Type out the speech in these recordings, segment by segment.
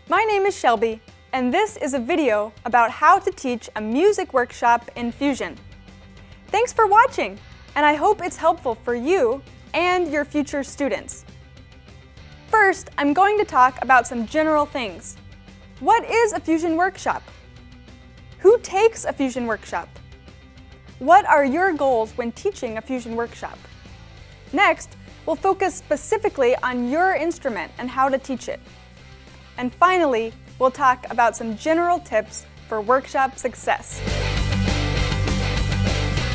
My name is Shelby, and this is a video about how to teach a music workshop in Fusion. Thanks for watching, and I hope it's helpful for you and your future students. First, I'm going to talk about some general things. What is a Fusion workshop? Who takes a Fusion workshop? What are your goals when teaching a Fusion workshop? Next, we'll focus specifically on your instrument and how to teach it. And finally, we'll talk about some general tips for workshop success.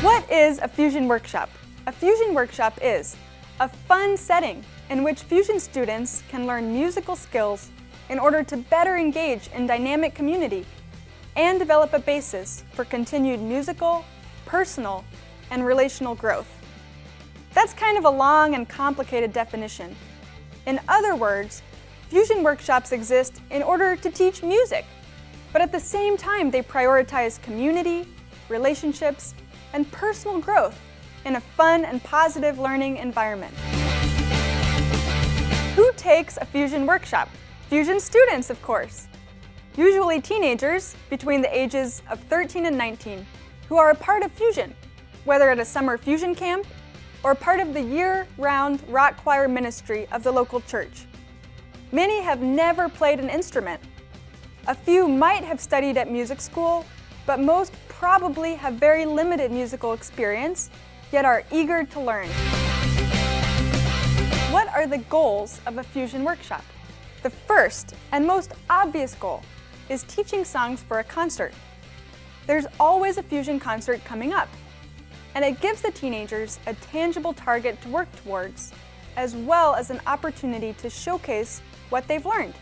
What is a Fusion workshop? A Fusion workshop is a fun setting in which Fusion students can learn musical skills in order to better engage in dynamic community and develop a basis for continued musical, personal, and relational growth. That's kind of a long and complicated definition. In other words, Fusion workshops exist in order to teach music, but at the same time they prioritize community, relationships, and personal growth in a fun and positive learning environment. Who takes a Fusion workshop? Fusion students, of course. Usually teenagers between the ages of 13 and 19 who are a part of Fusion, whether at a summer Fusion camp or part of the year-round rock choir ministry of the local church. Many have never played an instrument. A few might have studied at music school, but most probably have very limited musical experience, yet are eager to learn. What are the goals of a Fusion workshop? The first and most obvious goal is teaching songs for a concert. There's always a Fusion concert coming up, and it gives the teenagers a tangible target to work towards, as well as an opportunity to showcase what they've learned.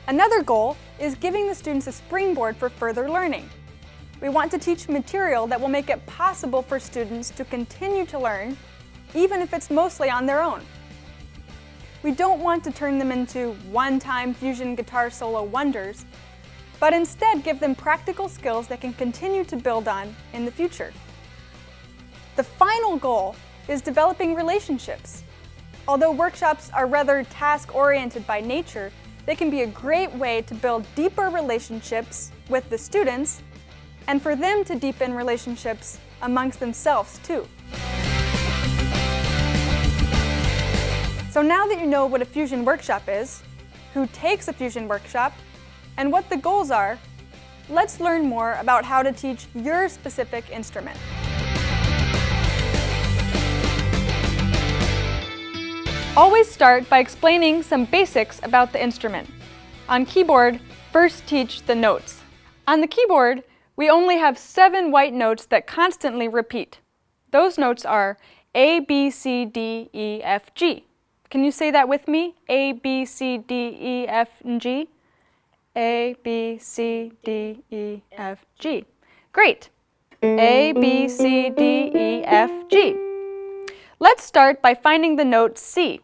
Another goal is giving the students a springboard for further learning. We want to teach material that will make it possible for students to continue to learn, even if it's mostly on their own. We don't want to turn them into one-time Fusion guitar solo wonders, but instead give them practical skills they can continue to build on in the future. The final goal is developing relationships. Although workshops are rather task-oriented by nature, they can be a great way to build deeper relationships with the students and for them to deepen relationships amongst themselves too. So now that you know what a Fusion workshop is, who takes a Fusion workshop, and what the goals are, let's learn more about how to teach your specific instrument. Always start by explaining some basics about the instrument. On keyboard, first teach the notes. On the keyboard, we only have 7 white notes that constantly repeat. Those notes are A, B, C, D, E, F, G. Can you say that with me? A, B, C, D, E, F, and G. A, B, C, D, E, F, G. Great. A, B, C, D, E, F, G. Let's start by finding the note C.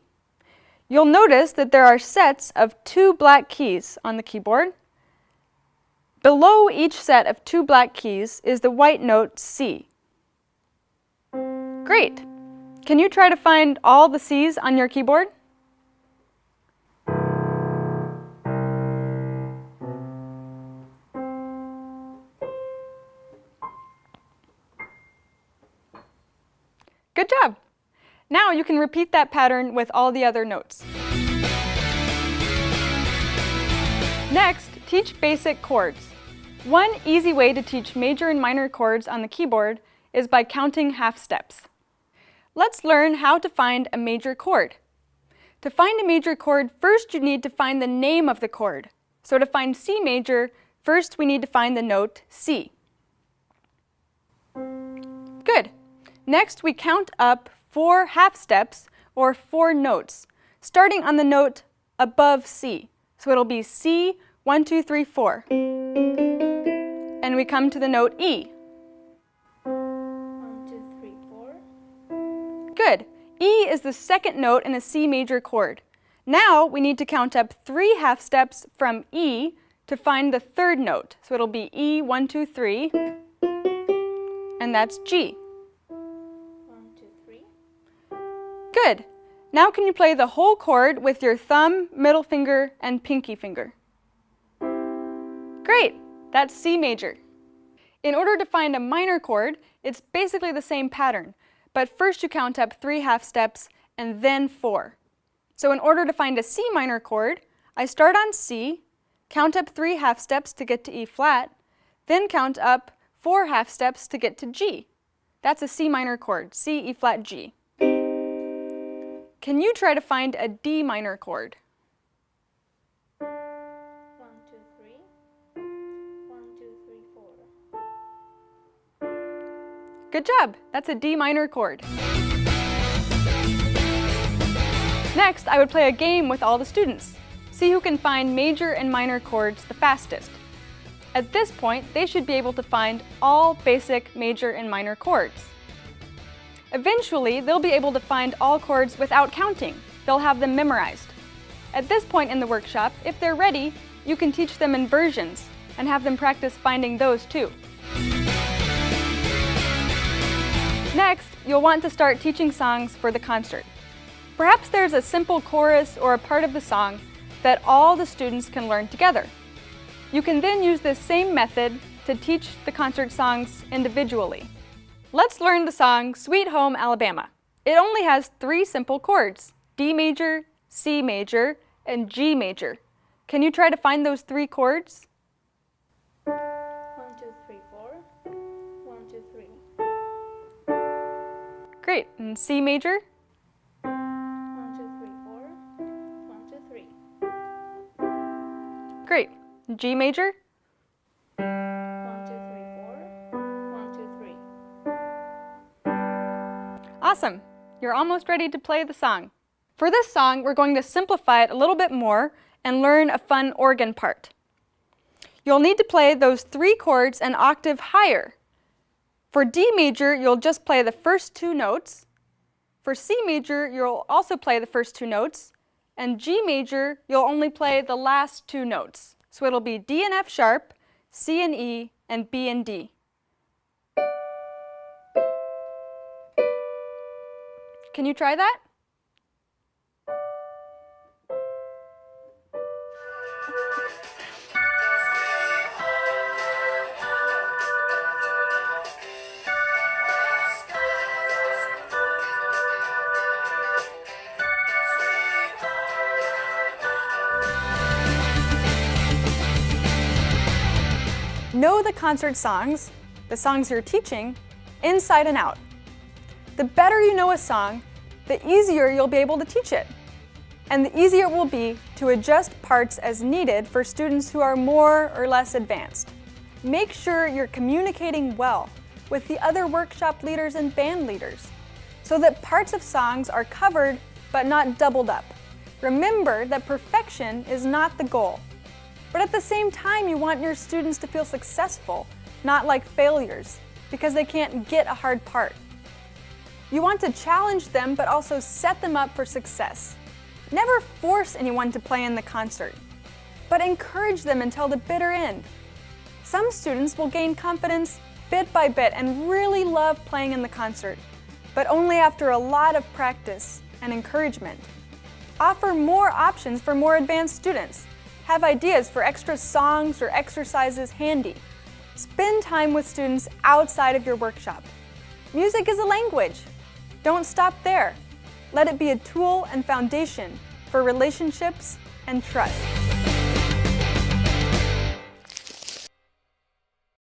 You'll notice that there are sets of 2 black keys on the keyboard. Below each set of 2 black keys is the white note C. Great. Can you try to find all the C's on your keyboard? Good job! Now you can repeat that pattern with all the other notes. Next, teach basic chords. One easy way to teach major and minor chords on the keyboard is by counting half steps. Let's learn how to find a major chord. To find a major chord, first you need to find the name of the chord. So to find C major, first we need to find the note C. Good. Next we count up 4 half steps, or 4 notes, starting on the note above C. So it'll be C, 1, 2, 3, 4. And we come to the note E. 1, 2, 3, 4. Good. E is the second note in a C major chord. Now we need to count up 3 half steps from E to find the third note. So it'll be E, 1, 2, 3, and that's G. 1, 2, 3. Good. Now can you play the whole chord with your thumb, middle finger, and pinky finger? Great! That's C major. In order to find a minor chord, it's basically the same pattern, but first you count up 3 half steps and then 4. So in order to find a C minor chord, I start on C, count up 3 half steps to get to E flat, then count up 4 half steps to get to G. That's a C minor chord, C, E flat, G. Can you try to find a D minor chord? 1, 2, 3. 1, 2, 3, 4. Good job! That's a D minor chord. Next, I would play a game with all the students. See who can find major and minor chords the fastest. At this point, they should be able to find all basic major and minor chords. Eventually, they'll be able to find all chords without counting. They'll have them memorized. At this point in the workshop, if they're ready, you can teach them inversions and have them practice finding those too. Next, you'll want to start teaching songs for the concert. Perhaps there's a simple chorus or a part of the song that all the students can learn together. You can then use this same method to teach the concert songs individually. Let's learn the song Sweet Home Alabama. It only has 3 simple chords, D major, C major, and G major. Can you try to find those 3 chords? 1, 2, 3, 4. 1, 2, 3. Great. And C major? 1, 2, 3, 4. 1, 2, 3. Great. G major? 1, 2, 3, 4. 1, 2, 3. Awesome! You're almost ready to play the song. For this song, we're going to simplify it a little bit more and learn a fun organ part. You'll need to play those 3 chords an octave higher. For D major, you'll just play the first 2 notes. For C major, you'll also play the first 2 notes. And G major, you'll only play the last 2 notes. So it'll be D and F sharp, C and E, and B and D. Can you try that? Know the concert songs, the songs you're teaching, inside and out. The better you know a song, the easier you'll be able to teach it. And the easier it will be to adjust parts as needed for students who are more or less advanced. Make sure you're communicating well with the other workshop leaders and band leaders so that parts of songs are covered but not doubled up. Remember that perfection is not the goal. But at the same time, you want your students to feel successful, not like failures, because they can't get a hard part. You want to challenge them, but also set them up for success. Never force anyone to play in the concert, but encourage them until the bitter end. Some students will gain confidence bit by bit and really love playing in the concert, but only after a lot of practice and encouragement. Offer more options for more advanced students. Have ideas for extra songs or exercises handy. Spend time with students outside of your workshop. Music is a language. Don't stop there. Let it be a tool and foundation for relationships and trust.